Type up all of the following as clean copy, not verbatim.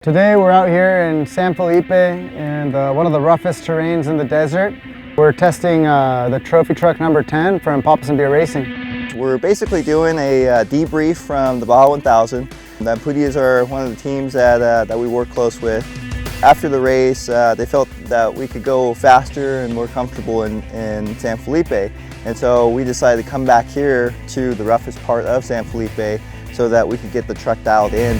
Today we're out here in San Felipe in one of the roughest terrains in the desert. We're testing the trophy truck number 10 from 𝗙𝒂𝒍 Racing. We're basically doing a debrief from the Baja 1000. The 𝗙𝗢𝗟𝗟𝗢𝗪 are one of the teams that we work close with. After the race, they felt that we could go faster and more comfortable in San Felipe. And so we decided to come back here to the roughest part of San Felipe so that we could get the truck dialed in.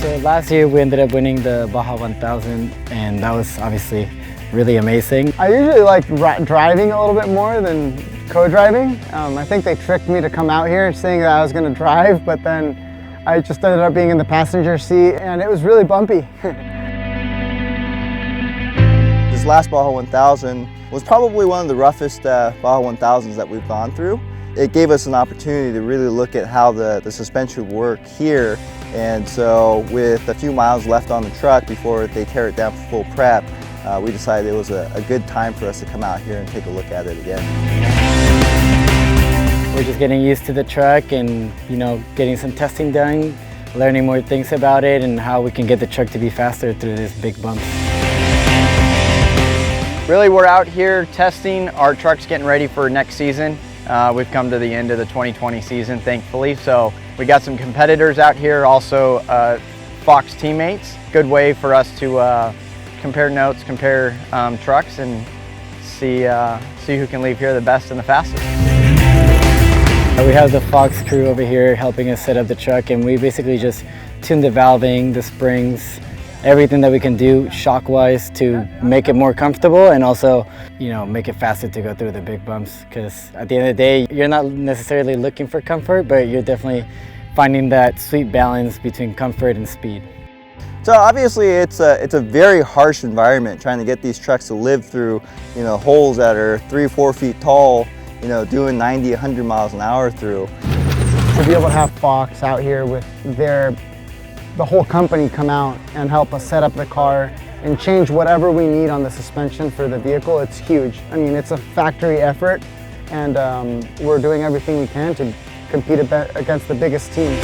So last year we ended up winning the Baja 1000, and that was obviously really amazing. I usually like driving a little bit more than co-driving. I think they tricked me to come out here saying that I was going to drive, but then I just ended up being in the passenger seat and it was really bumpy. This last Baja 1000 was probably one of the roughest Baja 1000s that we've gone through. It gave us an opportunity to really look at how the suspension would work here. And so with a few miles left on the truck before they tear it down for full prep, we decided it was a good time for us to come out here and take a look at it again. We're just getting used to the truck and, getting some testing done, learning more things about it and how we can get the truck to be faster through these big bumps. Really, we're out here testing. Our truck's getting ready for next season. We've come to the end of the 2020 season, thankfully. So we got some competitors out here, also Fox teammates. Good way for us to compare notes, compare trucks, and see who can leave here the best and the fastest. We have the Fox crew over here helping us set up the truck, and we basically just tune the valving, the springs, everything that we can do shock-wise to make it more comfortable and also, make it faster to go through the big bumps. Because at the end of the day, you're not necessarily looking for comfort, but you're definitely finding that sweet balance between comfort and speed. So obviously it's a very harsh environment trying to get these trucks to live through, holes that are 3 or 4 feet tall, doing 90, 100 miles an hour through. To be able to have Fox out here with the whole company come out and help us set up the car and change whatever we need on the suspension for the vehicle, it's huge. I mean, it's a factory effort, and we're doing everything we can to compete against the biggest team.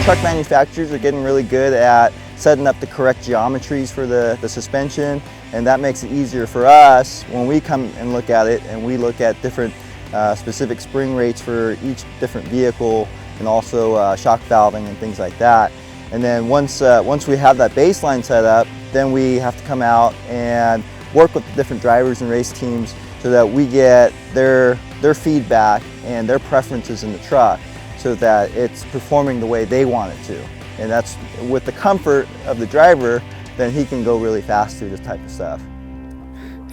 Truck manufacturers are getting really good at setting up the correct geometries for the suspension, and that makes it easier for us when we come and look at it and we look at different specific spring rates for each different vehicle, and also shock valving and things like that. And then once we have that baseline set up, then we have to come out and work with the different drivers and race teams so that we get their feedback and their preferences in the truck so that it's performing the way they want it to. And that's with the comfort of the driver, then he can go really fast through this type of stuff.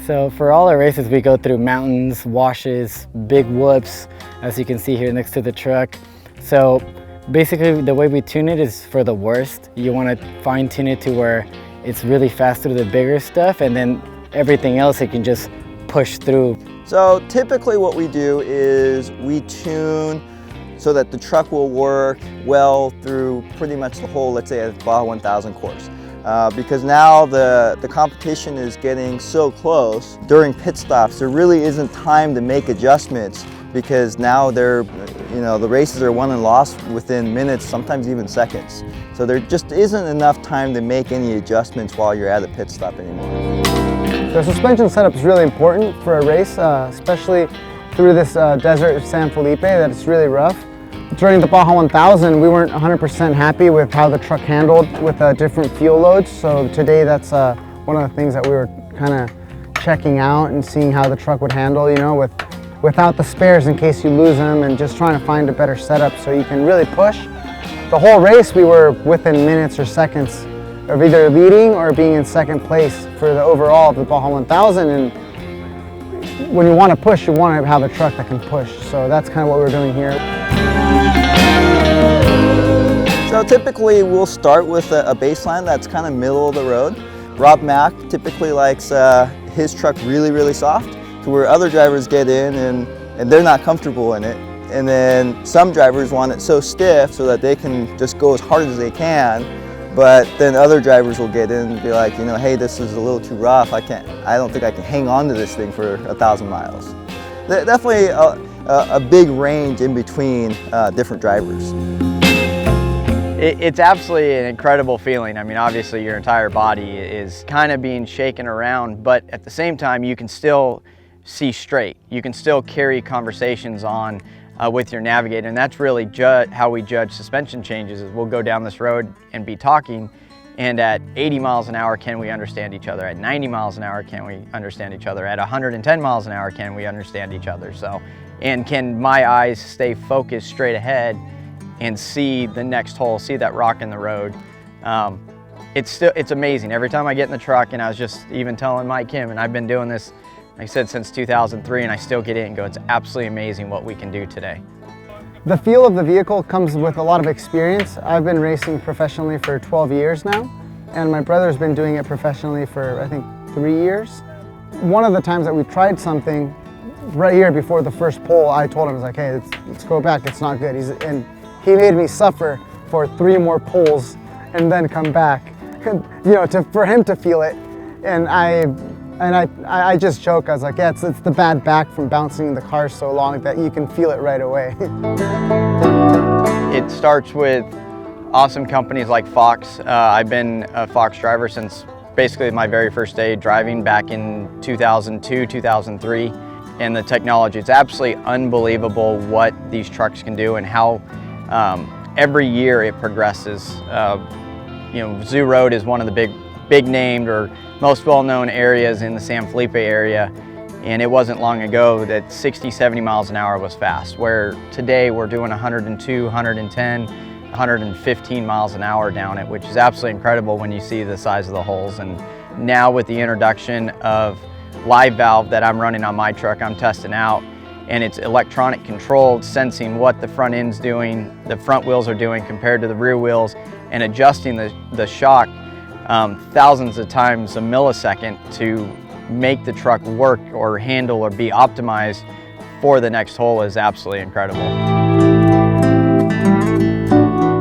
So for all our races, we go through mountains, washes, big whoops, as you can see here next to the truck. So basically the way we tune it is for the worst. You want to fine tune it to where it's really fast through the bigger stuff, and then everything else it can just push through. So typically what we do is we tune so that the truck will work well through pretty much the whole, let's say, Baja 1000 course. Because now the competition is getting so close. During pit stops, there really isn't time to make adjustments because now the races are won and lost within minutes, sometimes even seconds. So there just isn't enough time to make any adjustments while you're at a pit stop anymore. The suspension setup is really important for a race, especially through this desert of San Felipe that it's really rough. During the Baja 1000, we weren't 100% happy with how the truck handled with different fuel loads. So today that's one of the things that we were kind of checking out and seeing how the truck would handle, without the spares in case you lose them, and just trying to find a better setup so you can really push. The whole race we were within minutes or seconds of either leading or being in second place for the overall of the Baja 1000. And when you want to push, you want to have a truck that can push. So that's kind of what we're doing here. So typically we'll start with a baseline that's kind of middle of the road. Rob Mack typically likes his truck really, really soft, to where other drivers get in and they're not comfortable in it. And then some drivers want it so stiff so that they can just go as hard as they can, but then other drivers will get in and be like, hey, this is a little too rough. I don't think I can hang on to this thing for 1,000 miles. Definitely a big range in between different drivers. It's absolutely an incredible feeling. I mean, obviously your entire body is kind of being shaken around, but at the same time you can still see straight. You can still carry conversations on with your navigator, and that's really how we judge suspension changes. Is we'll go down this road and be talking, and at 80 miles an hour can we understand each other? At 90 miles an hour can we understand each other? At 110 miles an hour can we understand each other? So, and can my eyes stay focused straight ahead and see the next hole, see that rock in the road? It's amazing. Every time I get in the truck, and I was just even telling Mike Kim, and I've been doing this, like I said, since 2003, and I still get in and go, it's absolutely amazing what we can do today. The feel of the vehicle comes with a lot of experience. I've been racing professionally for 12 years now, and my brother's been doing it professionally for, I think, 3 years. One of the times that we tried something, right here before the first pole, I told him, I was like, hey, let's go back, it's not good. And he made me suffer for 3 more poles and then come back, you know, for him to feel it. And I just joke, I was like, yeah, it's the bad back from bouncing the car so long that you can feel it right away. It starts with awesome companies like Fox. I've been a Fox driver since basically my very first day driving back in 2002, 2003. And the technology, it's absolutely unbelievable what these trucks can do and how every year it progresses. You know, Zoo Road is one of the big named or most well-known areas in the San Felipe area, and it wasn't long ago that 60, 70 miles an hour was fast, where today we're doing 102, 110, 115 miles an hour down it, which is absolutely incredible when you see the size of the holes. And now with the introduction of live valve that I'm running on my truck, I'm testing out, and it's electronic controlled, sensing what the front end's doing, the front wheels are doing compared to the rear wheels, and adjusting the shock thousands of times a millisecond to make the truck work or handle or be optimized for the next hole is absolutely incredible.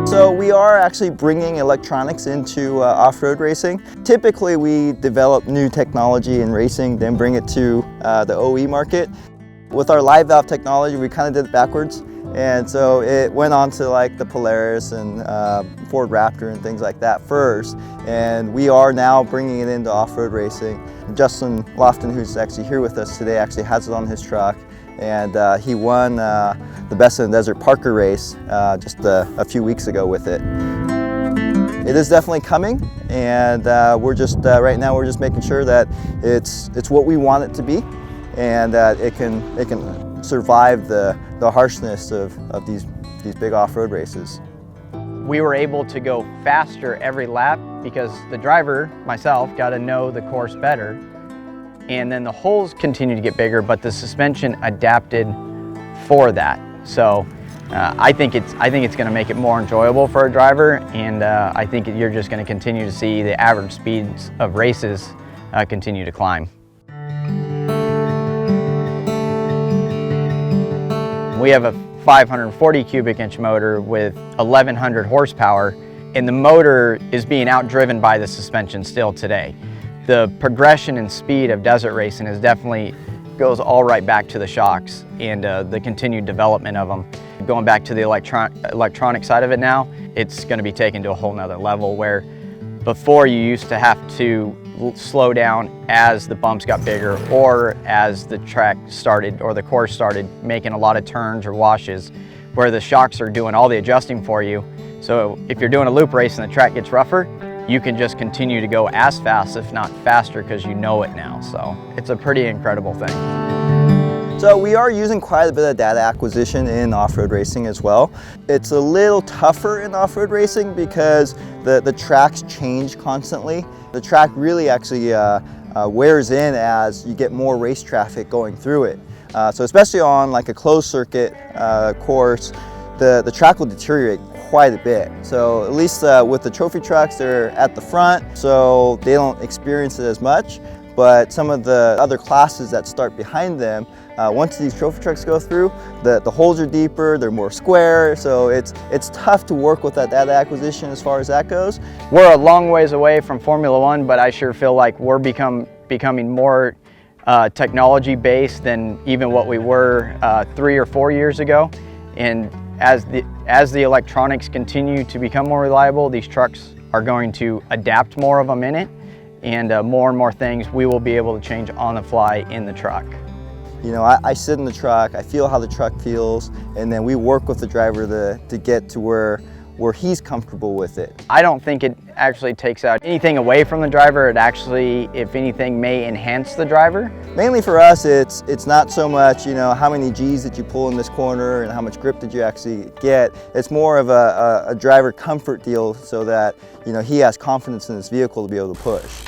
So we are actually bringing electronics into off-road racing. Typically we develop new technology in racing, then bring it to the OE market. With our live valve technology, we kind of did it backwards. And so it went on to like the Polaris and Ford Raptor and things like that first. And we are now bringing it into off-road racing. Justin Lofton, who's actually here with us today, actually has it on his truck. And he won the Best in the Desert Parker race just a few weeks ago with it. It is definitely coming, and we're just right now we're just making sure that it's what we want it to be, and that it can survive the harshness of these big off-road races. We were able to go faster every lap because the driver, myself, got to know the course better. And then the holes continued to get bigger, but the suspension adapted for that. So I think it's going to make it more enjoyable for a driver, and I think you're just going to continue to see the average speeds of races continue to climb. We have a 540 cubic inch motor with 1100 horsepower, and the motor is being outdriven by the suspension still today. The progression and speed of desert racing is definitely goes all right back to the shocks and the continued development of them. Going back to the electronic side of it now, it's going to be taken to a whole nother level, where before you used to have to slow down as the bumps got bigger or as the track started or the course started making a lot of turns or washes, where the shocks are doing all the adjusting for you. So if you're doing a loop race and the track gets rougher, you can just continue to go as fast, if not faster, because you know it now. So it's a pretty incredible thing. So we are using quite a bit of data acquisition in off-road racing as well. It's a little tougher in off-road racing because the tracks change constantly. The track really actually wears in as you get more race traffic going through it. So especially on like a closed circuit course, the track will deteriorate quite a bit. So at least with the trophy trucks, they're at the front, so they don't experience it as much. But some of the other classes that start behind them, once these trophy trucks go through, the holes are deeper, they're more square, so it's tough to work with that data acquisition as far as that goes. We're a long ways away from Formula One, but I sure feel like we're becoming more technology based than even what we were 3 or 4 years ago. And as the electronics continue to become more reliable, these trucks are going to adapt more of them in it, and more and more things we will be able to change on the fly in the truck. You know, I sit in the truck, I feel how the truck feels, and then we work with the driver to get to where he's comfortable with it. I don't think it actually takes out anything away from the driver. It actually, if anything, may enhance the driver. Mainly for us, it's not so much, you know, how many G's did you pull in this corner and how much grip did you actually get. It's more of a driver comfort deal so that, you know, he has confidence in his vehicle to be able to push.